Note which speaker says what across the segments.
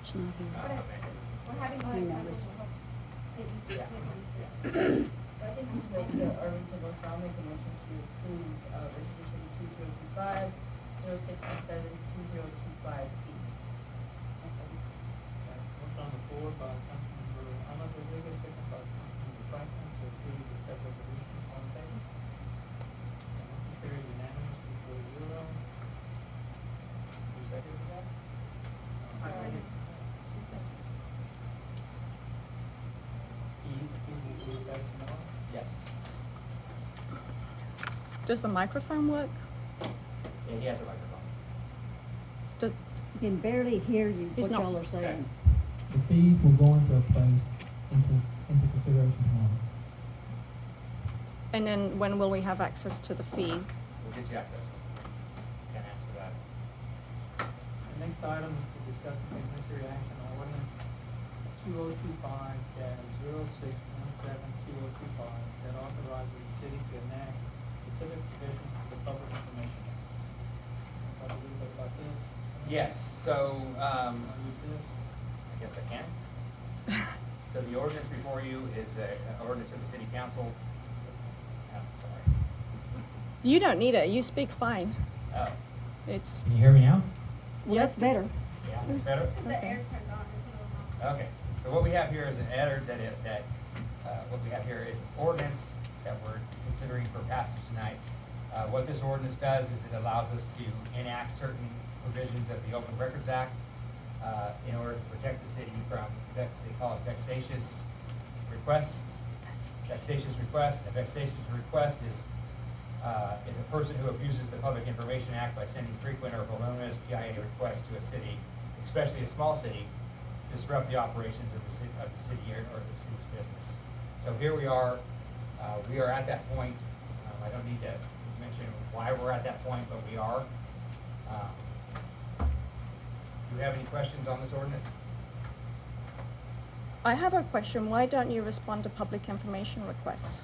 Speaker 1: Bert's not here.
Speaker 2: We're having
Speaker 1: He knows.
Speaker 2: Yeah.
Speaker 3: I think we should make a reasonable, so I'll make a motion to approve, resolution 2025-0617-2025 fees.
Speaker 4: Motion on the floor by Councilmember Ana Rodriguez, second by Councilmember Franklin, to approve the said resolution. All in favor? Motion carried unanimously 4-0. Who seconded that?
Speaker 3: I second.
Speaker 4: Will you back tomorrow?
Speaker 5: Yes.
Speaker 6: Does the microphone work?
Speaker 5: Yeah, he has a microphone.
Speaker 6: Does,
Speaker 1: You can barely hear you,
Speaker 6: He's
Speaker 1: what
Speaker 6: not-
Speaker 1: y'all are saying.
Speaker 7: The fees will go into place into consideration tomorrow.
Speaker 6: and then when will we have access to the fee?
Speaker 5: We'll get you access. Can't answer that.
Speaker 4: The next item is to discuss and take necessary action on ordinance 2025-0617-2025 that authorizes the city to enact specific provisions to the Public Information Act. Talk a little bit about this.
Speaker 5: Yes, so,
Speaker 4: Wanna use this?
Speaker 5: I guess I can. So the ordinance before you is an ordinance of the city council. I'm sorry.
Speaker 6: You don't need it. You speak fine.
Speaker 5: Oh,
Speaker 6: It's,
Speaker 7: Can you hear me now?
Speaker 1: Well, that's better.
Speaker 5: yeah, it's better?
Speaker 2: Because the air turned on, it's a little.
Speaker 5: Okay, so what we have here is an adder what we have here is an ordinance that we're considering for passage tonight. What this ordinance does is it allows us to enact certain provisions of the Open Records Act in order to protect the city from, they call it vexatious requests. Vexatious request. A vexatious request is a person who abuses the Public Information Act by sending frequent or voluminous PIA requests to a city, especially a small city, disrupt the operations of the city or the city's business. So here we are at that point. I don't need to mention why we're at that point, but we are. Do you have any questions on this ordinance?
Speaker 6: I have a question. Why don't you respond to public information requests?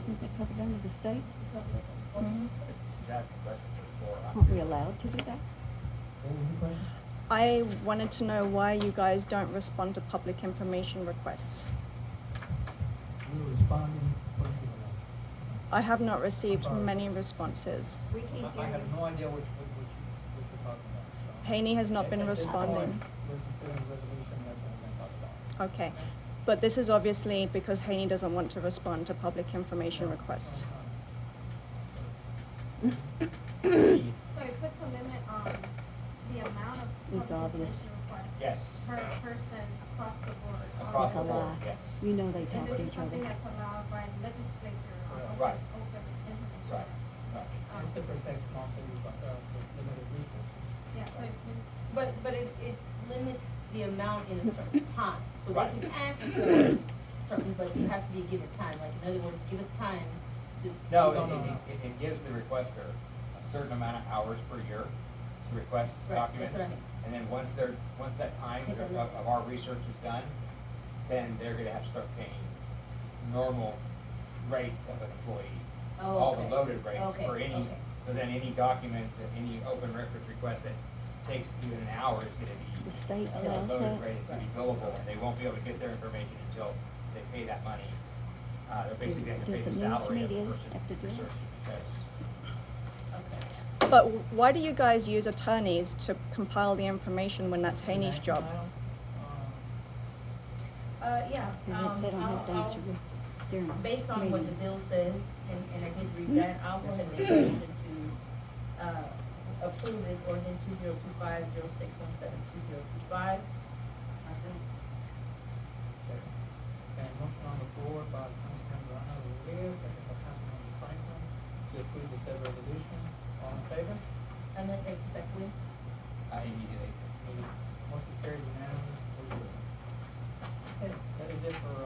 Speaker 1: Isn't that covered under the state?
Speaker 6: Mhm.
Speaker 5: It's asking questions before.
Speaker 1: Aren't we allowed to do that?
Speaker 7: What was the question?
Speaker 6: I wanted to know why you guys don't respond to public information requests.
Speaker 7: We were responding according to the law.
Speaker 6: I have not received many responses.
Speaker 3: We can't
Speaker 4: I
Speaker 3: hear
Speaker 4: have
Speaker 3: you.
Speaker 4: no idea what you're talking about, so.
Speaker 6: Haney has not been
Speaker 4: At this point,
Speaker 6: responding.
Speaker 4: we're considering the resolution that's what we're gonna talk about.
Speaker 6: Okay, but this is obviously because Haney doesn't want to respond to public information requests.
Speaker 2: So it puts a limit on the amount of
Speaker 1: It's
Speaker 2: public
Speaker 1: obvious.
Speaker 2: information requests.
Speaker 5: Yes.
Speaker 2: Per person across the board.
Speaker 5: Across
Speaker 1: It's a
Speaker 5: the board,
Speaker 1: lie.
Speaker 5: yes.
Speaker 1: You know they
Speaker 2: And
Speaker 1: talk
Speaker 2: this
Speaker 1: to
Speaker 2: is
Speaker 1: each
Speaker 2: something
Speaker 1: other.
Speaker 2: that's allowed by legislature on
Speaker 5: Right.
Speaker 2: open information.
Speaker 5: Right, right.
Speaker 4: It's to protect small cities with limited resources.
Speaker 2: Yeah, so
Speaker 3: But it limits the amount in a certain time, so they
Speaker 5: Right.
Speaker 3: can ask for certain, but it has to be a given time, like, in other words, give us time to.
Speaker 5: No,
Speaker 4: No.
Speaker 5: it gives the requester a certain amount of hours per year to request
Speaker 3: Right, that's
Speaker 5: documents.
Speaker 3: what I mean.
Speaker 5: And then once that time
Speaker 3: Hit the
Speaker 5: of
Speaker 3: limit.
Speaker 5: our research is done, then they're gonna have to start paying normal rates of an employee.
Speaker 3: Oh,
Speaker 5: All the
Speaker 3: okay.
Speaker 5: loaded rates
Speaker 3: Okay,
Speaker 5: for any,
Speaker 3: okay.
Speaker 5: so then any document, any open records request that takes even an hour is gonna
Speaker 1: The
Speaker 5: be
Speaker 1: state
Speaker 5: a
Speaker 1: allows
Speaker 5: loaded
Speaker 1: that.
Speaker 5: rate, it's gonna be billable, and they won't be able to get their information until they pay that money. They'll basically have to pay the
Speaker 1: Does the news
Speaker 5: salary of the
Speaker 1: media
Speaker 5: person
Speaker 1: have to do it?
Speaker 5: researching, because
Speaker 3: Okay.
Speaker 6: But why do you guys use attorneys to compile the information when that's Haney's
Speaker 4: Action
Speaker 6: job?
Speaker 4: item,
Speaker 3: Yeah,
Speaker 1: They don't have to answer you. They're not.
Speaker 3: based on what the bill says, and I did read that, I'll go ahead and make a motion to, approve this ordinance 2025-0617-2025.
Speaker 4: Second. Okay, motion on the floor by Councilmember Ana Rodriguez, second by Councilmember Franklin, to approve the said resolution. All in favor?
Speaker 3: And that takes effect when?
Speaker 5: immediately.
Speaker 4: Motion carried unanimously. Okay, that is it for,